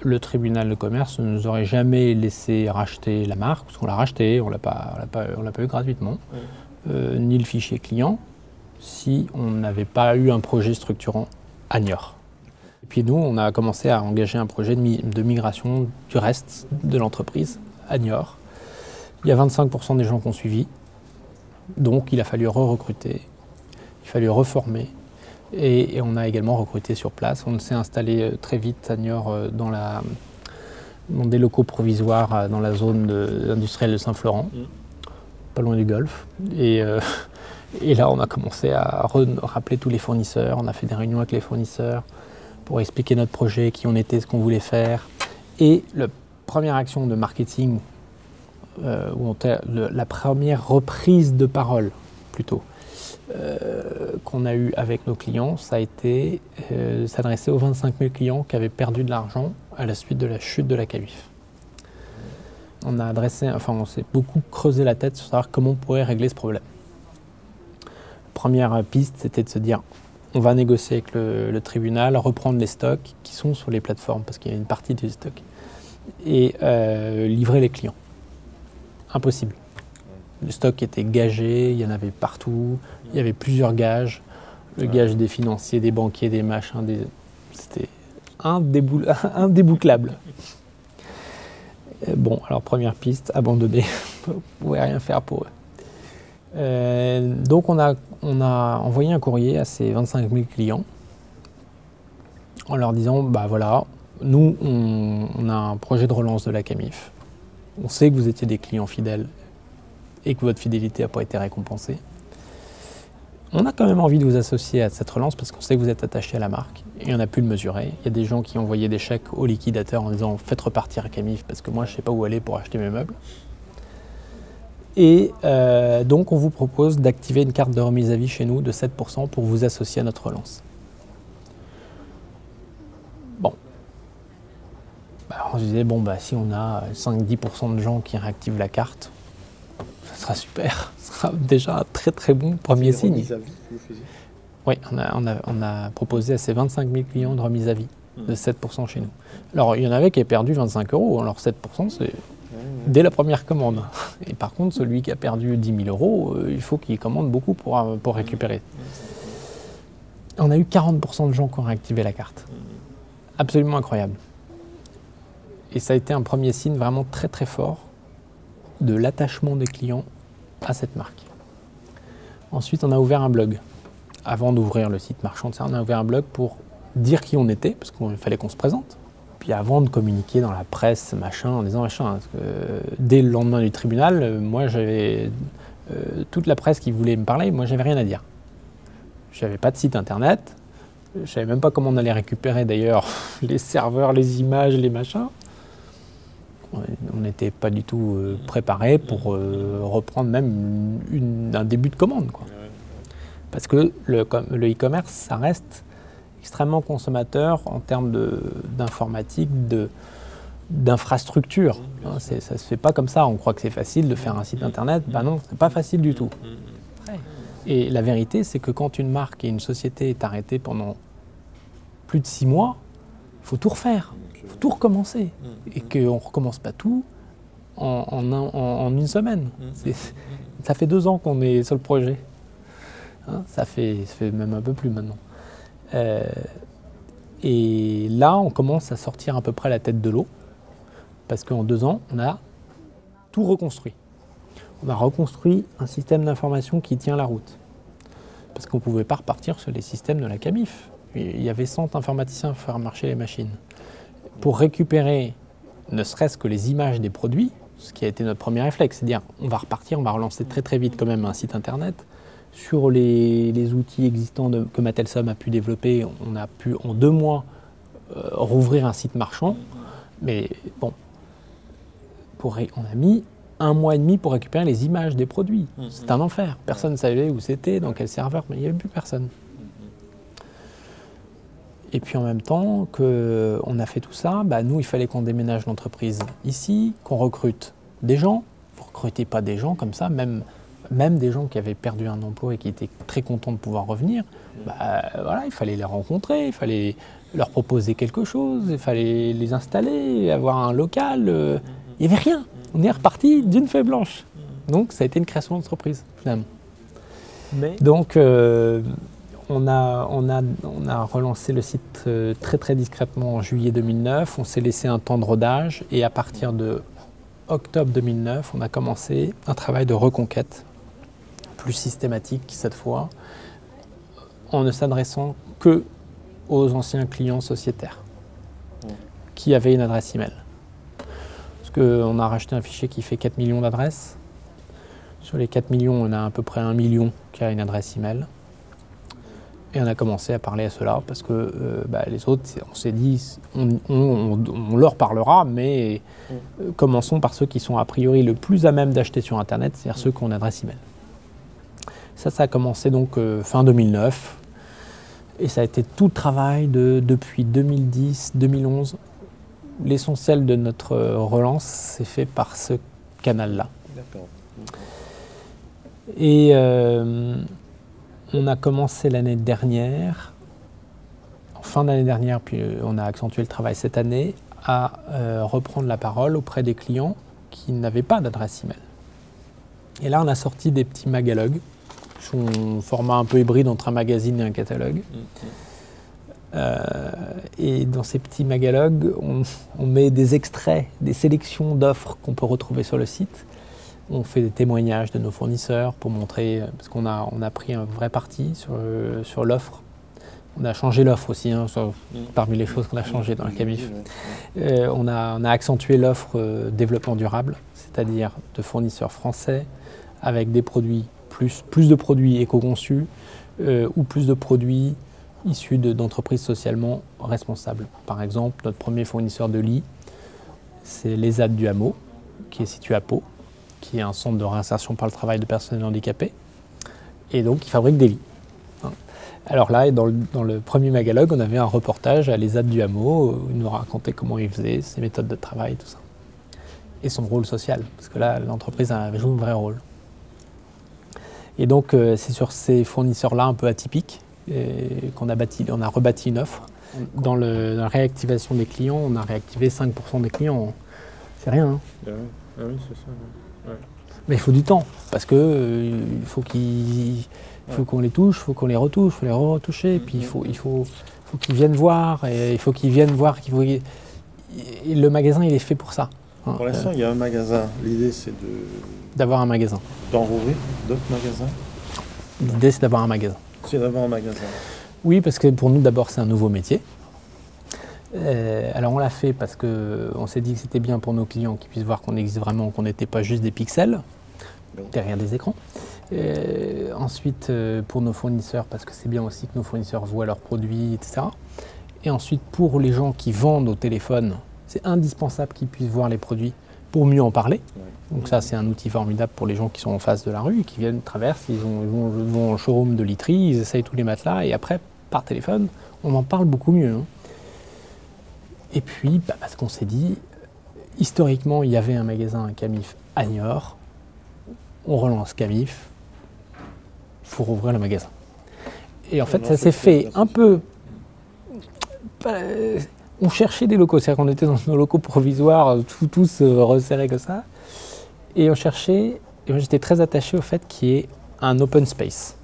le tribunal de commerce ne nous aurait jamais laissé racheter la marque, parce qu'on l'a racheté, on l'a pas eu gratuitement, ni le fichier client, si on n'avait pas eu un projet structurant à Niort. Et puis nous, on a commencé à engager un projet de migration du reste de l'entreprise à Niort. Il y a 25% des gens qui ont suivi, donc il a fallu re-recruter, il a fallu reformer, et on a également recruté sur place. On s'est installé très vite à Niort dans des locaux provisoires dans la zone industrielle de Saint-Florent, pas loin du Golfe. Et là, on a commencé à rappeler tous les fournisseurs, on a fait des réunions avec les fournisseurs pour expliquer notre projet, qui on était, ce qu'on voulait faire. Et la première action de marketing, la première reprise de parole, plutôt, qu'on a eu avec nos clients, ça a été s'adresser aux 25 000 clients qui avaient perdu de l'argent à la suite de la chute de la CAMIF. On s'est beaucoup creusé la tête sur savoir comment on pourrait régler ce problème. Première piste, c'était de se dire, on va négocier avec le tribunal, reprendre les stocks qui sont sur les plateformes, parce qu'il y a une partie des stocks, et livrer les clients. Impossible. Le stock était gagé, il y en avait partout, il y avait plusieurs gages. Le gage des financiers, des banquiers, des machins, c'était indébouclable. Bon, alors première piste, abandonner, on ne pouvait rien faire pour eux. Donc on a envoyé un courrier à ces 25 000 clients en leur disant, bah voilà, nous on a un projet de relance de la CAMIF. On sait que vous étiez des clients fidèles et que votre fidélité n'a pas été récompensée. On a quand même envie de vous associer à cette relance parce qu'on sait que vous êtes attaché à la marque et on a pu le mesurer. Il y a des gens qui ont envoyé des chèques au liquidateur en disant faites repartir à CAMIF parce que moi je ne sais pas où aller pour acheter mes meubles. Et donc on vous propose d'activer une carte de remise à vie chez nous de 7% pour vous associer à notre relance. Bon. On se disait, si on a 5-10% de gens qui réactivent la carte, ça sera super. Ce sera déjà un très très bon premier signe. Remise à vie que vous faisiez ? Oui, on a proposé à ces 25 000 clients de remise à vie de 7% chez nous. Alors il y en avait qui avaient perdu 25 €, alors 7% c'est dès la première commande. Et par contre, celui qui a perdu 10 000 €, il faut qu'il commande beaucoup pour récupérer. On a eu 40% de gens qui ont réactivé la carte. Absolument incroyable. Et ça a été un premier signe vraiment très très fort de l'attachement des clients à cette marque. Ensuite, on a ouvert un blog. Avant d'ouvrir le site marchand de ça, on a ouvert un blog pour dire qui on était, parce qu'il fallait qu'on se présente. Puis avant de communiquer dans la presse, en disant machin, parce que dès le lendemain du tribunal, moi j'avais toute la presse qui voulait me parler, moi j'avais rien à dire. J'avais pas de site internet, je savais même pas comment on allait récupérer d'ailleurs les serveurs, les images, les machins. On n'était pas du tout préparé pour reprendre même un début de commande, quoi. Parce que le e-commerce, ça reste extrêmement consommateur en termes d'informatique, d'infrastructure. Ça ne se fait pas comme ça. On croit que c'est facile de faire un site internet. Ben non, c'est pas facile du tout. Et la vérité, c'est que quand une marque et une société est arrêtée pendant plus de 6 mois, il faut tout refaire. Il faut tout recommencer. Et qu'on ne recommence pas tout en une semaine. Ça fait 2 ans qu'on est sur le projet. Ça fait même un peu plus maintenant. Et là, on commence à sortir à peu près la tête de l'eau. Parce qu'en 2 ans, on a tout reconstruit. On a reconstruit un système d'information qui tient la route. Parce qu'on ne pouvait pas repartir sur les systèmes de la CAMIF. Il y avait 100 informaticiens à faire marcher les machines. Pour récupérer ne serait-ce que les images des produits, ce qui a été notre premier réflexe, c'est-à-dire on va repartir, on va relancer très très vite quand même un site internet. Sur les outils existants que Matelsom a pu développer, on a pu en 2 mois rouvrir un site marchand. Mais bon, on a mis 1 mois et demi pour récupérer les images des produits. C'est un enfer. Personne ne savait où c'était, dans quel serveur, mais il n'y avait plus personne. Et puis en même temps qu'on a fait tout ça, nous, il fallait qu'on déménage l'entreprise ici, qu'on recrute des gens. Vous ne recrutez pas des gens comme ça, même des gens qui avaient perdu un emploi et qui étaient très contents de pouvoir revenir. Voilà, il fallait les rencontrer, il fallait leur proposer quelque chose, il fallait les installer, avoir un local. Il n'y avait rien. On est reparti d'une feuille blanche. Donc ça a été une création d'entreprise finalement. Donc on a relancé le site très très discrètement en juillet 2009. On s'est laissé un temps de rodage et à partir de octobre 2009, on a commencé un travail de reconquête plus systématique cette fois, en ne s'adressant que aux anciens clients sociétaires qui avaient une adresse email. Parce qu'on a racheté un fichier qui fait 4 millions d'adresses. Sur les 4 millions, on a à peu près 1 million qui a une adresse email. Et on a commencé à parler à ceux-là parce que les autres, on s'est dit, on leur parlera, mais commençons par ceux qui sont a priori le plus à même d'acheter sur Internet, c'est-à-dire ceux qui ont une adresse email. Ça a commencé donc fin 2009. Et ça a été tout le travail depuis 2010-2011. L'essentiel de notre relance s'est fait par ce canal-là. D'accord. Et on a commencé l'année dernière, en fin d'année dernière, puis on a accentué le travail cette année, à reprendre la parole auprès des clients qui n'avaient pas d'adresse email. Et là, on a sorti des petits magalogues, qui sont un format un peu hybride entre un magazine et un catalogue. Et dans ces petits magalogues, on met des extraits, des sélections d'offres qu'on peut retrouver sur le site. On fait des témoignages de nos fournisseurs pour montrer, parce qu'on a pris un vrai parti sur l'offre. On a changé l'offre aussi, parmi les choses qu'on a changées dans la Camif. On a accentué l'offre développement durable, c'est-à-dire de fournisseurs français avec des produits, plus de produits éco-conçus ou plus de produits issus d'entreprises socialement responsables. Par exemple, notre premier fournisseur de lits, c'est l'ESAD du Hameau, qui est situé à Pau, qui est un centre de réinsertion par le travail de personnes handicapées. Et donc, il fabrique des lits. Alors là, dans le premier magalogue, on avait un reportage à l'ESAD du Hameau, où il nous racontait comment il faisait, ses méthodes de travail, tout ça. Et son rôle social, parce que là, l'entreprise joue un vrai rôle. Et donc, c'est sur ces fournisseurs-là un peu atypiques qu'on a rebâti une offre. Dans la réactivation des clients, on a réactivé 5% des clients. C'est rien. Hein. Ah oui, c'est ça. Ouais. Mais il faut du temps, parce que il faut qu'on les touche, il faut qu'on les retouche, il faut les retoucher, puis il faut qu'ils viennent voir, et il faut qu'ils viennent voir. Le magasin, il est fait pour ça. Hein. Pour l'instant, il y a un magasin. L'idée, c'est d'avoir un magasin. D'en rouvrir d'autres magasins. L'idée, c'est d'avoir un magasin. C'est d'avoir un magasin. Oui, parce que pour nous, d'abord, c'est un nouveau métier. Alors on l'a fait parce qu'on s'est dit que c'était bien pour nos clients qu'ils puissent voir qu'on existe vraiment, qu'on n'était pas juste des pixels derrière des écrans. Ensuite pour nos fournisseurs, parce que c'est bien aussi que nos fournisseurs voient leurs produits, etc. Et ensuite pour les gens qui vendent au téléphone, c'est indispensable qu'ils puissent voir les produits pour mieux en parler. Donc ça, c'est un outil formidable pour les gens qui sont en face de la rue, qui viennent, traversent, ils vont au showroom de literie, ils essayent tous les matelas, et après, par téléphone, on en parle beaucoup mieux. Hein. Et puis, parce qu'on s'est dit, historiquement, il y avait un magasin Camif à Niort, on relance Camif, il faut rouvrir le magasin. Et en fait, ça s'est fait un peu... On cherchait des locaux, c'est-à-dire qu'on était dans nos locaux provisoires, tous resserrés comme ça. Et on cherchait, et moi j'étais très attaché au fait qu'il y ait un open space.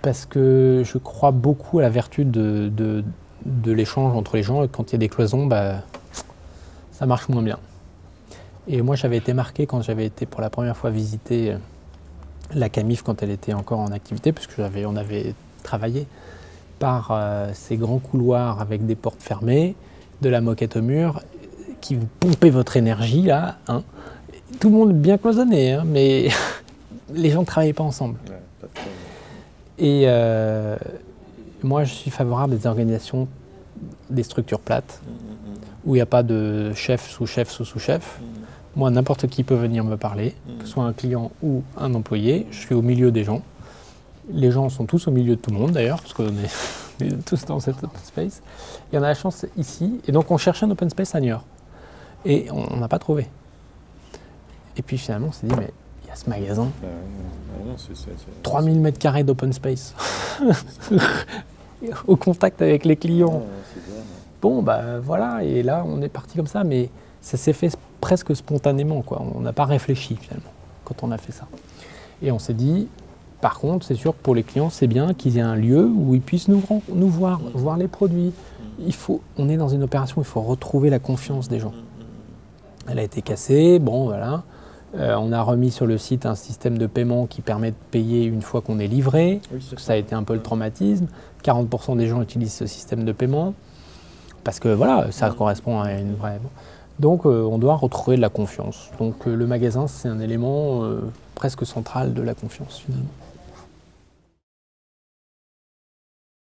Parce que je crois beaucoup à la vertu de l'échange entre les gens, et quand il y a des cloisons, ça marche moins bien. Et moi j'avais été marqué quand j'avais été pour la première fois visiter la Camif quand elle était encore en activité, puisque on avait travaillé par ces grands couloirs avec des portes fermées, de la moquette au mur, qui vous pompait votre énergie là. Hein. Tout le monde bien cloisonné, hein, mais les gens ne travaillaient pas ensemble. Ouais, pas de problème. Et moi je suis favorable à des organisations, des structures plates, où il n'y a pas de chef, sous-chef, sous-sous-chef. Moi, n'importe qui peut venir me parler, que ce soit un client ou un employé. Je suis au milieu des gens. Les gens sont tous au milieu de tout le monde d'ailleurs, parce qu'on est tous dans cet open space. Il y en a la chance ici. Et donc on cherchait un open space à Niort. Et on n'a pas trouvé. Et puis finalement on s'est dit, mais il y a ce magasin. 3000 m² d'open space. au contact avec les clients. Ouais, c'est bien, ouais. Bon, bah voilà, et là, on est parti comme ça, mais ça s'est fait presque spontanément, quoi. On n'a pas réfléchi, finalement, quand on a fait ça. Et on s'est dit, par contre, c'est sûr que pour les clients, c'est bien qu'ils aient un lieu où ils puissent nous voir, voir les produits. On est dans une opération, il faut retrouver la confiance des gens. Elle a été cassée, bon, voilà. On a remis sur le site un système de paiement qui permet de payer une fois qu'on est livré. Oui, Parce que ça a été un peu le traumatisme. 40% des gens utilisent ce système de paiement. Parce que voilà, ça correspond à une vraie... Donc on doit retrouver de la confiance. Donc le magasin, c'est un élément presque central de la confiance finalement.